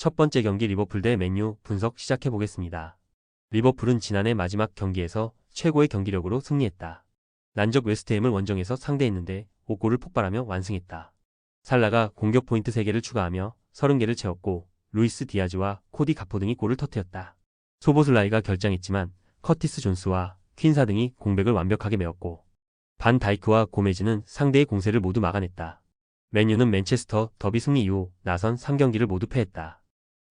첫 번째 경기 리버풀 대 맨유 분석 시작해보겠습니다. 리버풀은 지난해 마지막 경기에서 최고의 경기력으로 승리했다. 난적 웨스트햄을 원정에서 상대했는데 5골을 폭발하며 완승했다. 살라가 공격 포인트 3개를 추가하며 30개를 채웠고 루이스 디아즈와 코디 가포 등이 골을 터뜨렸다. 소보슬라이가 결장했지만 커티스 존스와 퀸사 등이 공백을 완벽하게 메웠고 반 다이크와 고메즈는 상대의 공세를 모두 막아냈다. 맨유는 맨체스터 더비 승리 이후 나선 3경기를 모두 패했다.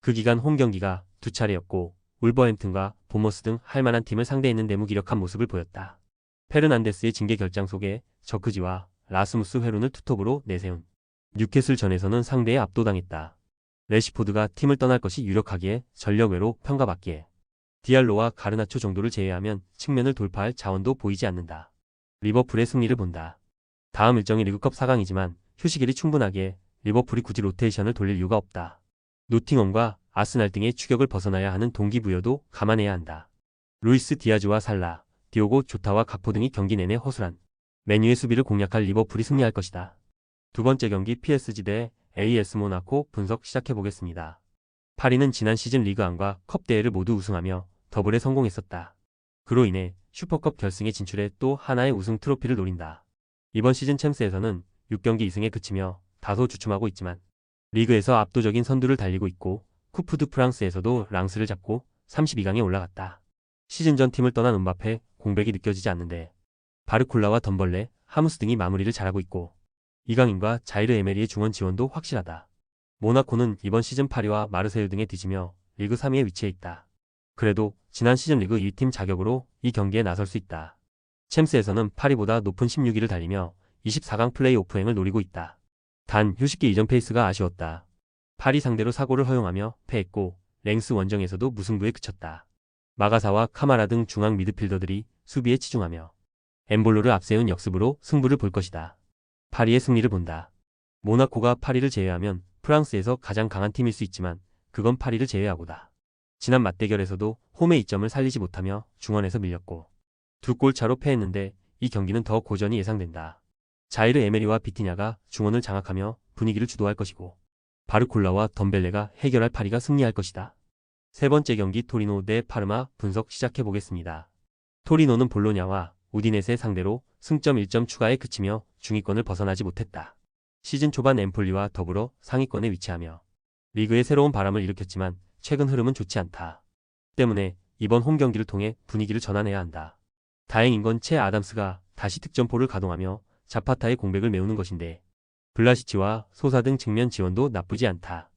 그 기간 홈 경기가 2차례였고 울버햄튼과 보머스 등 할만한 팀을 상대했는데 무기력한 모습을 보였다. 페르난데스의 징계 결장 속에 저크지와 라스무스 회룬을 투톱으로 내세운 뉴캐슬전에서는 상대에 압도당했다. 레시포드가 팀을 떠날 것이 유력하기에 전력 외로 평가받기에 디알로와 가르나초 정도를 제외하면 측면을 돌파할 자원도 보이지 않는다. 리버풀의 승리를 본다. 다음 일정이 리그컵 4강이지만 휴식일이 충분하기에 리버풀이 굳이 로테이션을 돌릴 이유가 없다. 노팅엄과 아스날 등의 추격을 벗어나야 하는 동기부여도 감안해야 한다. 루이스 디아즈와 살라, 디오고 조타와 가포 등이 경기 내내 허술한 맨유의 수비를 공략할 리버풀이 승리할 것이다. 두 번째 경기 PSG 대 AS 모나코 분석 시작해보겠습니다. 파리는 지난 시즌 리그안과 컵 대회를 모두 우승하며 더블에 성공했었다. 그로 인해 슈퍼컵 결승에 진출해 또 하나의 우승 트로피를 노린다. 이번 시즌 챔스에서는 6경기 2승에 그치며 다소 주춤하고 있지만 리그에서 압도적인 선두를 달리고 있고 쿠프 드 프랑스에서도 랑스를 잡고 32강에 올라갔다. 시즌 전 팀을 떠난 음바페 공백이 느껴지지 않는데 바르콜라와 덤벌레, 하무스 등이 마무리를 잘하고 있고 이강인과 자이르 에메리의 중원 지원도 확실하다. 모나코는 이번 시즌 파리와 마르세유 등에 뒤지며 리그 3위에 위치해 있다. 그래도 지난 시즌 리그 1팀 자격으로 이 경기에 나설 수 있다. 챔스에서는 파리보다 높은 16위를 달리며 24강 플레이오프행을 노리고 있다. 단 휴식기 이전 페이스가 아쉬웠다. 파리 상대로 사고를 허용하며 패했고 랭스 원정에서도 무승부에 그쳤다. 마가사와 카마라 등 중앙 미드필더들이 수비에 치중하며 엠볼로를 앞세운 역습으로 승부를 볼 것이다. 파리의 승리를 본다. 모나코가 파리를 제외하면 프랑스에서 가장 강한 팀일 수 있지만 그건 파리를 제외하고다. 지난 맞대결에서도 홈의 이점을 살리지 못하며 중원에서 밀렸고 2골 차로 패했는데 이 경기는 더 고전이 예상된다. 자이르 에메리와 비티냐가 중원을 장악하며 분위기를 주도할 것이고 바르콜라와 덤벨레가 해결할 파리가 승리할 것이다. 세 번째 경기 토리노 대 파르마 분석 시작해보겠습니다. 토리노는 볼로냐와 우디네세 상대로 승점 1점 추가에 그치며 중위권을 벗어나지 못했다. 시즌 초반 엠폴리와 더불어 상위권에 위치하며 리그에 새로운 바람을 일으켰지만 최근 흐름은 좋지 않다. 때문에 이번 홈 경기를 통해 분위기를 전환해야 한다. 다행인 건 채 아담스가 다시 득점포를 가동하며 자파타의 공백을 메우는 것인데 블라시치와 소사 등 측면 지원도 나쁘지 않다.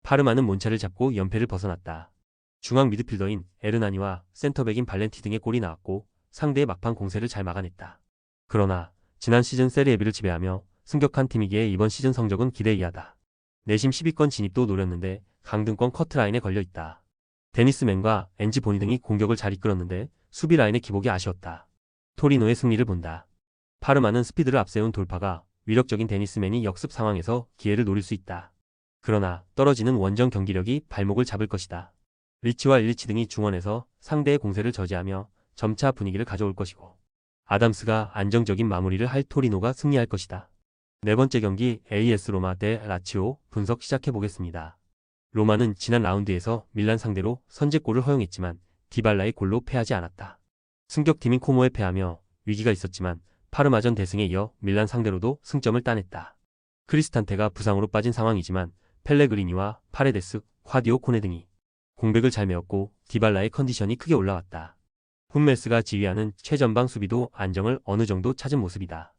파르마는 몬차를 잡고 연패를 벗어났다. 중앙 미드필더인 에르나니와 센터백인 발렌티 등의 골이 나왔고 상대의 막판 공세를 잘 막아냈다. 그러나 지난 시즌 세리에비를 지배하며 승격한 팀이기에 이번 시즌 성적은 기대 이하다. 내심 10위권 진입도 노렸는데 강등권 커트라인에 걸려있다. 데니스맨과 엔지 보니 등이 공격을 잘 이끌었는데 수비 라인의 기복이 아쉬웠다. 토리노의 승리를 본다. 파르마는 스피드를 앞세운 돌파가 위력적인 데니스맨이 역습 상황에서 기회를 노릴 수 있다. 그러나 떨어지는 원정 경기력이 발목을 잡을 것이다. 리치와 일리치 등이 중원에서 상대의 공세를 저지하며 점차 분위기를 가져올 것이고 아담스가 안정적인 마무리를 할 토리노가 승리할 것이다. 네 번째 경기 AS 로마 대 라치오 분석 시작해보겠습니다. 로마는 지난 라운드에서 밀란 상대로 선제골을 허용했지만 디발라의 골로 패하지 않았다. 승격팀인 코모에 패하며 위기가 있었지만 파르마전 대승에 이어 밀란 상대로도 승점을 따냈다. 크리스탄테가 부상으로 빠진 상황이지만 펠레그리니와 파레데스, 콰디오 코네 등이 공백을 잘 메웠고 디발라의 컨디션이 크게 올라왔다. 훈멜스가 지휘하는 최전방 수비도 안정을 어느 정도 찾은 모습이다.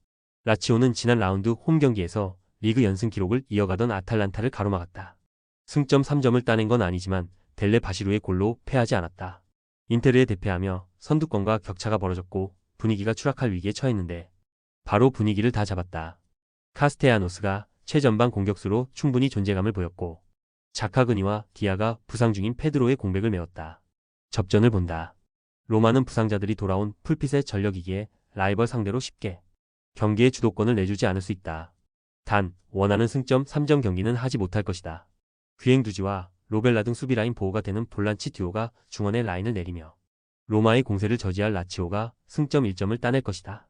라치오는 지난 라운드 홈 경기에서 리그 연승 기록을 이어가던 아탈란타를 가로막았다. 승점 3점을 따낸 건 아니지만 델레 바시루의 골로 패하지 않았다. 인테르에 대패하며 선두권과 격차가 벌어졌고 분위기가 추락할 위기에 처했는데 바로 분위기를 다 잡았다. 카스테야노스가 최전방 공격수로 충분히 존재감을 보였고 자카그니와 디아가 부상 중인 페드로의 공백을 메웠다. 접전을 본다. 로마는 부상자들이 돌아온 풀핏의 전력이기에 라이벌 상대로 쉽게 경기의 주도권을 내주지 않을 수 있다. 단 원하는 승점 3점 경기는 하지 못할 것이다. 귀행두지와 로벨라 등 수비라인 보호가 되는 볼란치 듀오가 중원의 라인을 내리며 로마의 공세를 저지할 라치오가 승점 1점을 따낼 것이다.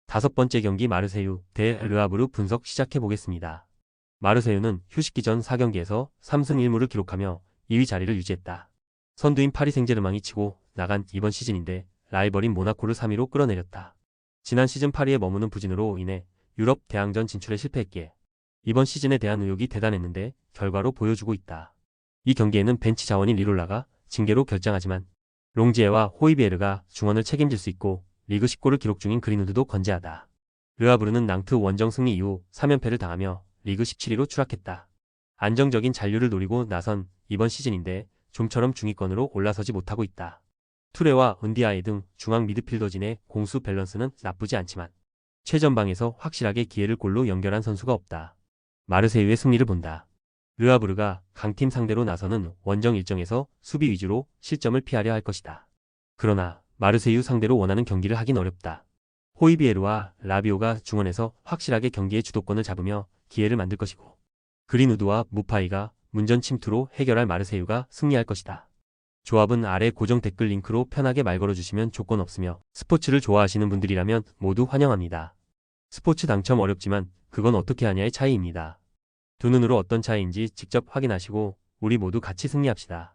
다섯 번째 경기 마르세유 대 르아브르 분석 시작해보겠습니다. 마르세유는 휴식기 전 4경기에서 3승 1무를 기록하며 2위 자리를 유지했다. 선두인 파리 생제르맹이 치고 나간 이번 시즌인데 라이벌인 모나코를 3위로 끌어내렸다. 지난 시즌 파리에 머무는 부진으로 인해 유럽 대항전 진출에 실패했기에 이번 시즌에 대한 의욕이 대단했는데 결과로 보여주고 있다. 이 경기에는 벤치 자원인 리롤라가 징계로 결장하지만 롱지에와 호이비에르가 중원을 책임질 수 있고 리그 10골을 기록 중인 그린우드도 건재하다. 르아브르는 낭트 원정 승리 이후 3연패를 당하며 리그 17위로 추락했다. 안정적인 잔류를 노리고 나선 이번 시즌인데 좀처럼 중위권으로 올라서지 못하고 있다. 투레와 은디아에 등 중앙 미드필더진의 공수 밸런스는 나쁘지 않지만 최전방에서 확실하게 기회를 골로 연결한 선수가 없다. 마르세유의 승리를 본다. 르아브르가 강팀 상대로 나서는 원정 일정에서 수비 위주로 실점을 피하려 할 것이다. 그러나 마르세유 상대로 원하는 경기를 하긴 어렵다. 호이비에르와 라비오가 중원에서 확실하게 경기의 주도권을 잡으며 기회를 만들 것이고 그린우드와 무파이가 문전 침투로 해결할 마르세유가 승리할 것이다. 조합은 아래 고정 댓글 링크로 편하게 말 걸어주시면 조건 없으며 스포츠를 좋아하시는 분들이라면 모두 환영합니다. 스포츠 당첨 어렵지만 그건 어떻게 하냐의 차이입니다. 두 눈으로 어떤 차이인지 직접 확인하시고 우리 모두 같이 승리합시다.